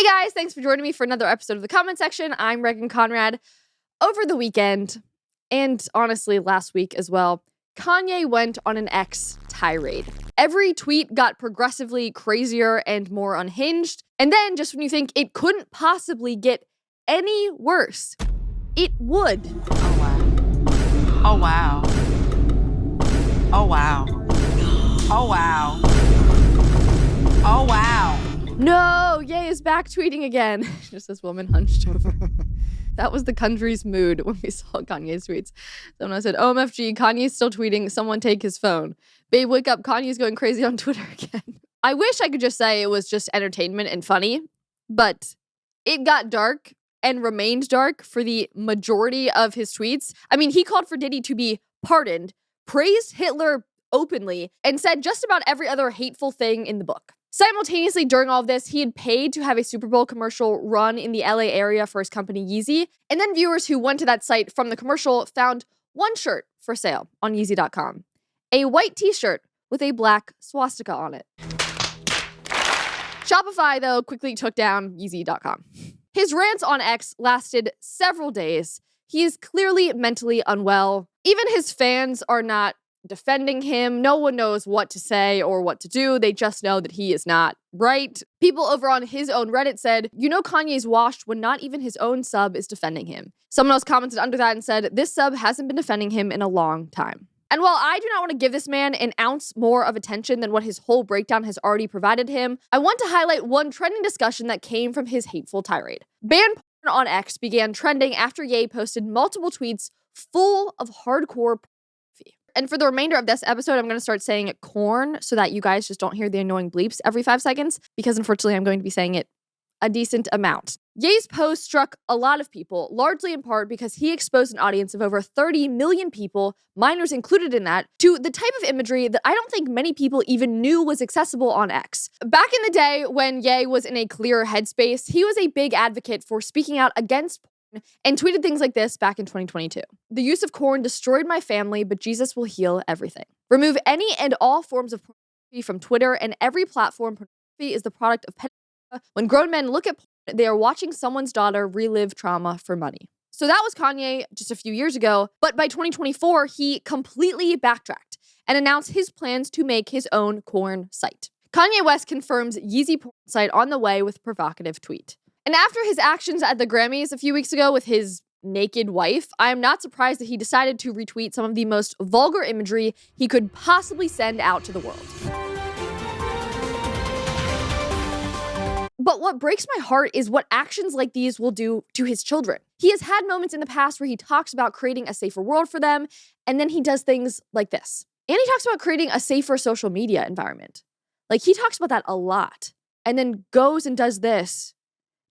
Hey guys, thanks for joining me for another episode of The Comment Section. I'm Reagan Conrad. Over the weekend, and honestly last week as well, Kanye went on an X tirade. Every tweet got progressively crazier and more unhinged, and then just when you think it couldn't possibly get any worse, it would. Oh wow. Oh wow. Oh wow. Oh wow. No, Ye is back tweeting again. Just this woman hunched over. That was the country's mood when we saw Kanye's tweets. Someone said, OMFG, Kanye's still tweeting, someone take his phone. Babe, wake up, Kanye's going crazy on Twitter again. I wish I could just say it was just entertainment and funny, but it got dark and remained dark for the majority of his tweets. I mean, he called for Diddy to be pardoned, praised Hitler openly, and said just about every other hateful thing in the book. Simultaneously, during all of this, he had paid to have a Super Bowl commercial run in the LA area for his company Yeezy. And then viewers who went to that site from the commercial found one shirt for sale on Yeezy.com. A white t-shirt with a black swastika on it. Shopify, though, quickly took down Yeezy.com. His rants on X lasted several days. He is clearly mentally unwell. Even his fans are not defending him. No one knows what to say or what to do. They just know that he is not right. People over on his own Reddit said, you know Kanye's washed when not even his own sub is defending him. Someone else commented under that and said, this sub hasn't been defending him in a long time. And while I do not want to give this man an ounce more of attention than what his whole breakdown has already provided him, I want to highlight one trending discussion that came from his hateful tirade. Banned porn on X began trending after Ye posted multiple tweets full of hardcore pornography. And for the remainder of this episode, I'm going to start saying corn so that you guys just don't hear the annoying bleeps every 5 seconds, because unfortunately I'm going to be saying it a decent amount. Ye's post struck a lot of people, largely in part because he exposed an audience of over 30 million people, minors included in that, to the type of imagery that I don't think many people even knew was accessible on X. Back in the day when Ye was in a clearer headspace, he was a big advocate for speaking out against porn and tweeted things like this back in 2022. The use of corn destroyed my family, but Jesus will heal everything. Remove any and all forms of pornography from Twitter and every platform. Pornography is the product of pedophilia. When grown men look at porn, they are watching someone's daughter relive trauma for money. So that was Kanye just a few years ago, but by 2024, he completely backtracked and announced his plans to make his own corn site. Kanye West confirms Yeezy porn site on the way with provocative tweet. And after his actions at the Grammys a few weeks ago with his naked wife, I am not surprised that he decided to retweet some of the most vulgar imagery he could possibly send out to the world. But what breaks my heart is what actions like these will do to his children. He has had moments in the past where he talks about creating a safer world for them, and then he does things like this. And he talks about creating a safer social media environment. Like, he talks about that a lot, and then goes and does this.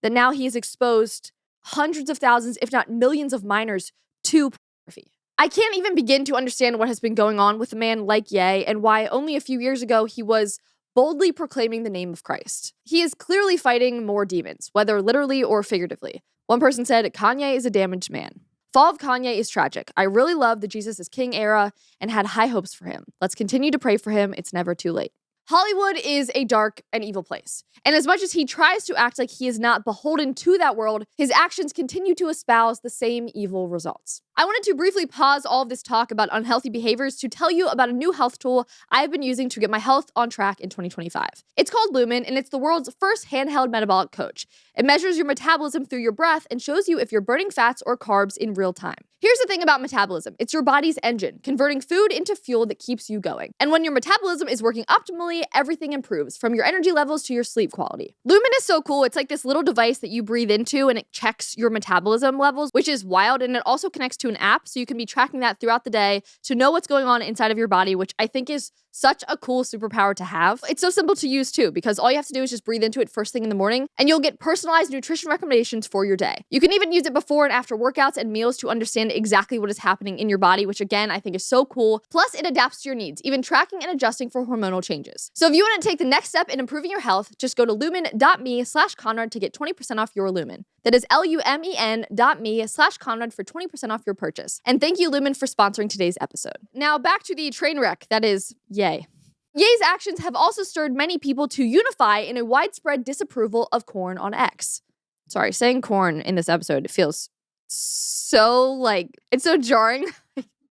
That now he has exposed hundreds of thousands, if not millions of minors to pornography. I can't even begin to understand what has been going on with a man like Ye and why only a few years ago he was boldly proclaiming the name of Christ. He is clearly fighting more demons, whether literally or figuratively. One person said, Kanye is a damaged man. Fall of Kanye is tragic. I really love the Jesus is King era and had high hopes for him. Let's continue to pray for him. It's never too late. Hollywood is a dark and evil place. And as much as he tries to act like he is not beholden to that world, his actions continue to espouse the same evil results. I wanted to briefly pause all of this talk about unhealthy behaviors to tell you about a new health tool I've been using to get my health on track in 2025. It's called Lumen, and it's the world's first handheld metabolic coach. It measures your metabolism through your breath and shows you if you're burning fats or carbs in real time. Here's the thing about metabolism. It's your body's engine, converting food into fuel that keeps you going. And when your metabolism is working optimally, everything improves, from your energy levels to your sleep quality. Lumen is so cool. It's like this little device that you breathe into and it checks your metabolism levels, which is wild. And it also connects to an app, so you can be tracking that throughout the day to know what's going on inside of your body, which I think is such a cool superpower to have. It's so simple to use too, because all you have to do is just breathe into it first thing in the morning, and you'll get personalized nutrition recommendations for your day. You can even use it before and after workouts and meals to understand exactly what is happening in your body, which again, I think is so cool. Plus, it adapts to your needs, even tracking and adjusting for hormonal changes. So if you want to take the next step in improving your health, just go to lumen.me/Conrad to get 20% off your Lumen. That is lumen.me/Conrad for 20% off your purchase. And thank you, Lumen, for sponsoring today's episode. Now back to the train wreck that is Ye. Ye's actions have also stirred many people to unify in a widespread disapproval of corn on X. Sorry, saying corn in this episode feels so it's so jarring.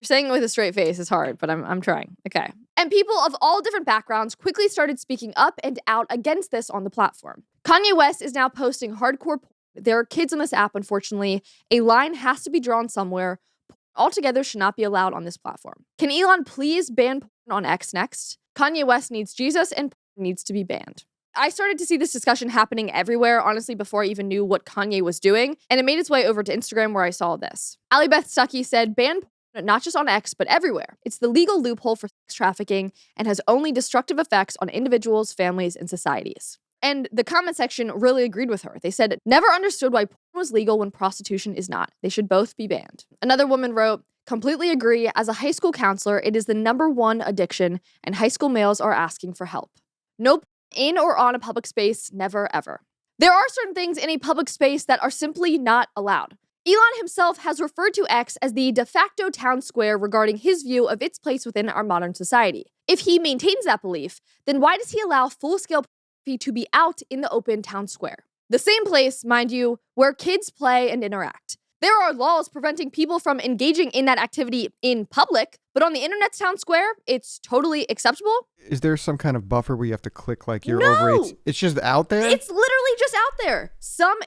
Saying it with a straight face is hard, but I'm trying. Okay. And people of all different backgrounds quickly started speaking up and out against this on the platform. Kanye West is now posting hardcore porn. There are kids on this app, unfortunately. A line has to be drawn somewhere. Porn altogether should not be allowed on this platform. Can Elon please ban porn on X next? Kanye West needs Jesus and porn needs to be banned. I started to see this discussion happening everywhere, honestly, before I even knew what Kanye was doing, and it made its way over to Instagram where I saw this. Allie Beth Stuckey said, ban porn not just on X, but everywhere. It's the legal loophole for sex trafficking and has only destructive effects on individuals, families, and societies. And the comment section really agreed with her. They said, never understood why porn was legal when prostitution is not. They should both be banned. Another woman wrote, completely agree. As a high school counselor, it is the #1 addiction, and high school males are asking for help. No porn in or on a public space, never ever. There are certain things in a public space that are simply not allowed. Elon himself has referred to X as the de facto town square regarding his view of its place within our modern society. If he maintains that belief, then why does he allow full-scale pornography to be out in the open town square? The same place, mind you, where kids play and interact. There are laws preventing people from engaging in that activity in public, but on the internet's town square, it's totally acceptable. Is there some kind of buffer where you have to click your over? It's just out there? It's literally just out there.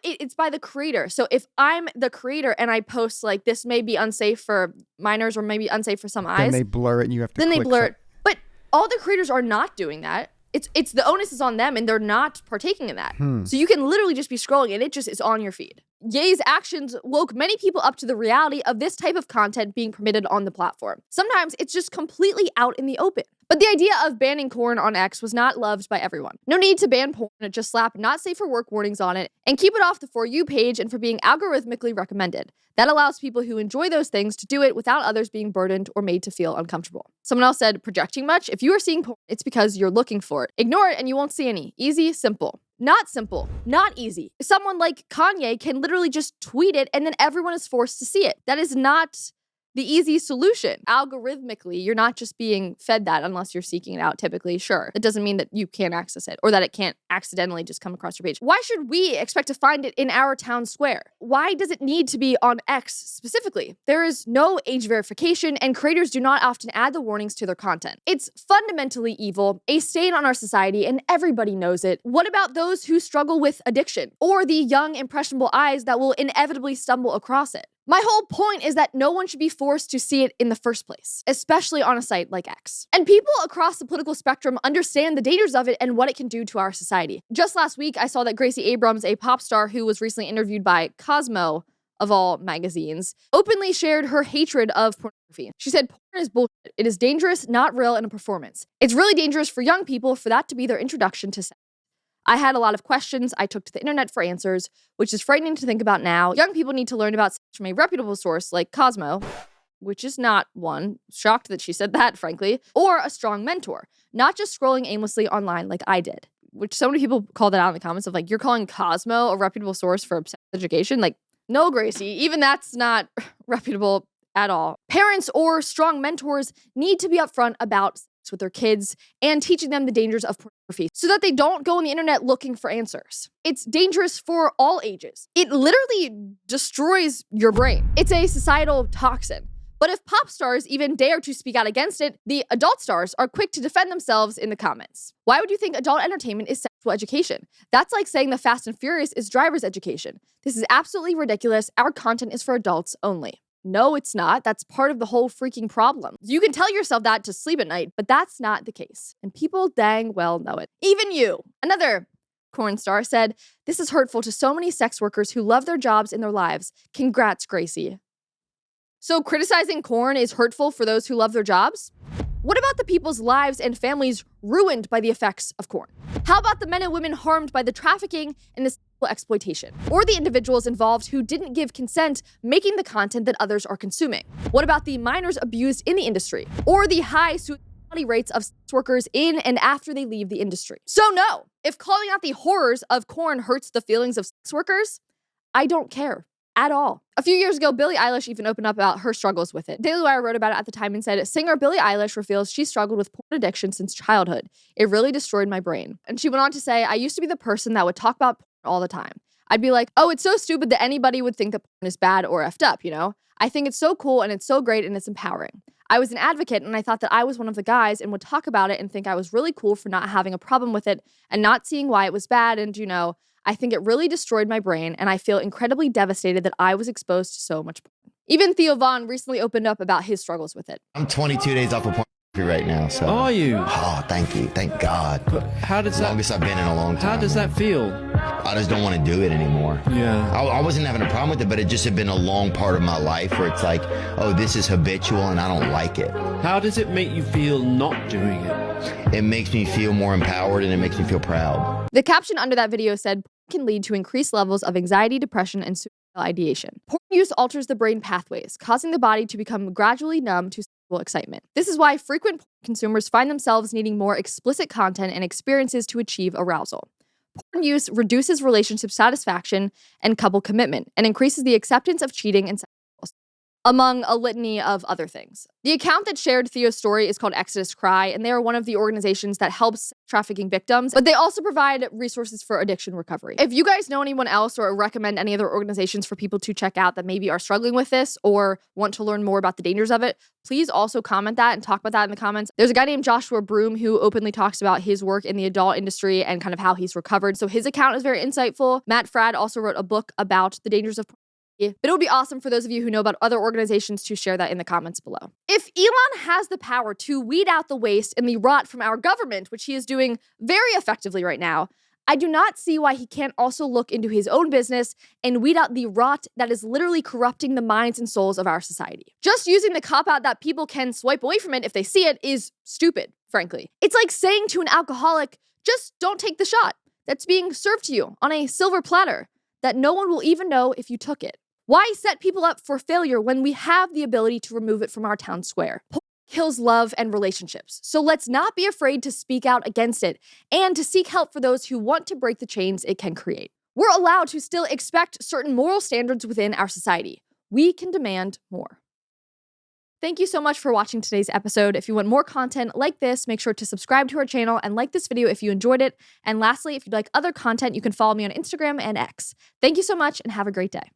It's by the creator. So if I'm the creator and I post this may be unsafe for minors or maybe unsafe for some eyes. Then they blur it and you have to click. Then they blur it. But all the creators are not doing that. It's the onus is on them and they're not partaking in that. So you can literally just be scrolling and it just is on your feed. Ye's actions woke many people up to the reality of this type of content being permitted on the platform. Sometimes it's just completely out in the open. But the idea of banning porn on X was not loved by everyone. No need to ban porn, just slap not safe for work warnings on it and keep it off the For You page and for being algorithmically recommended. That allows people who enjoy those things to do it without others being burdened or made to feel uncomfortable. Someone else said, projecting much? If you are seeing porn, it's because you're looking for it. Ignore it and you won't see any. Easy, simple. Not simple, not easy. Someone like Kanye can literally just tweet it and then everyone is forced to see it. That is not the easy solution. Algorithmically, you're not just being fed that unless you're seeking it out, typically, sure. It doesn't mean that you can't access it or that it can't accidentally just come across your page. Why should we expect to find it in our town square? Why does it need to be on X specifically? There is no age verification and creators do not often add the warnings to their content. It's fundamentally evil, a stain on our society, and everybody knows it. What about those who struggle with addiction or the young, impressionable eyes that will inevitably stumble across it? My whole point is that no one should be forced to see it in the first place, especially on a site like X. And people across the political spectrum understand the dangers of it and what it can do to our society. Just last week, I saw that Gracie Abrams, a pop star who was recently interviewed by Cosmo, of all magazines, openly shared her hatred of pornography. She said, porn is bullshit. It is dangerous, not real, and a performance. It's really dangerous for young people for that to be their introduction to sex. I had a lot of questions I took to the internet for answers, which is frightening to think about now. Young people need to learn about sex from a reputable source like Cosmo, which is not one. Shocked that she said that, frankly, or a strong mentor, not just scrolling aimlessly online like I did, which so many people call that out in the comments of you're calling Cosmo a reputable source for sex education? No, Gracie, even that's not reputable at all. Parents or strong mentors need to be upfront about sex with their kids and teaching them the dangers of pornography so that they don't go on the internet looking for answers. It's dangerous for all ages. It literally destroys your brain. It's a societal toxin. But if pop stars even dare to speak out against it, the adult stars are quick to defend themselves in the comments. Why would you think adult entertainment is sexual education? That's like saying the Fast and Furious is driver's education. This is absolutely ridiculous. Our content is for adults only. No, it's not. That's part of the whole freaking problem. You can tell yourself that to sleep at night, but that's not the case. And people dang well know it. Even you. Another porn star said, this is hurtful to so many sex workers who love their jobs and their lives. Congrats, Gracie. So criticizing porn is hurtful for those who love their jobs? What about the people's lives and families ruined by the effects of porn? How about the men and women harmed by the trafficking and the sexual exploitation? Or the individuals involved who didn't give consent making the content that others are consuming? What about the minors abused in the industry? Or the high suicidality rates of sex workers in and after they leave the industry? So no, if calling out the horrors of porn hurts the feelings of sex workers, I don't care. at all. A few years ago, Billie Eilish even opened up about her struggles with it. Daily Wire wrote about it at the time and said, singer Billie Eilish reveals she struggled with porn addiction since childhood. It really destroyed my brain. And she went on to say, I used to be the person that would talk about porn all the time. I'd be like, oh, it's so stupid that anybody would think that porn is bad or effed up, you know? I think it's so cool and it's so great and it's empowering. I was an advocate and I thought that I was one of the guys and would talk about it and think I was really cool for not having a problem with it and not seeing why it was bad. And, you know, I think it really destroyed my brain and I feel incredibly devastated that I was exposed to so much porn. Even Theo Von recently opened up about his struggles with it. I'm 22 days off of pornography right now, so. Are you? Oh, thank you. Thank God. But how does that... Longest I've been in a long time. How does that feel? I just don't want to do it anymore. Yeah. I wasn't having a problem with it, but it just had been a long part of my life where it's like, oh, this is habitual and I don't like it. How does it make you feel not doing it? It makes me feel more empowered and it makes me feel proud. The caption under that video said, porn can lead to increased levels of anxiety, depression, and suicidal ideation. Porn use alters the brain pathways, causing the body to become gradually numb to sexual excitement. This is why frequent porn consumers find themselves needing more explicit content and experiences to achieve arousal. Porn use reduces relationship satisfaction and couple commitment and increases the acceptance of cheating and sexual assault, among a litany of other things. The account that shared Theo's story is called Exodus Cry, and they are one of the organizations that helps trafficking victims, but they also provide resources for addiction recovery. If you guys know anyone else or recommend any other organizations for people to check out that maybe are struggling with this or want to learn more about the dangers of it, please also comment that and talk about that in the comments. There's a guy named Joshua Broom who openly talks about his work in the adult industry and kind of how he's recovered, so his account is very insightful. Matt Fradd also wrote a book about the dangers of porn. But it would be awesome for those of you who know about other organizations to share that in the comments below. If Elon has the power to weed out the waste and the rot from our government, which he is doing very effectively right now, I do not see why he can't also look into his own business and weed out the rot that is literally corrupting the minds and souls of our society. Just using the cop-out that people can swipe away from it if they see it is stupid, frankly. It's like saying to an alcoholic, just don't take the shot that's being served to you on a silver platter that no one will even know if you took it. Why set people up for failure when we have the ability to remove it from our town square? Porn kills love and relationships, so let's not be afraid to speak out against it and to seek help for those who want to break the chains it can create. We're allowed to still expect certain moral standards within our society. We can demand more. Thank you so much for watching today's episode. If you want more content like this, make sure to subscribe to our channel and like this video if you enjoyed it. And lastly, if you'd like other content, you can follow me on Instagram and X. Thank you so much and have a great day.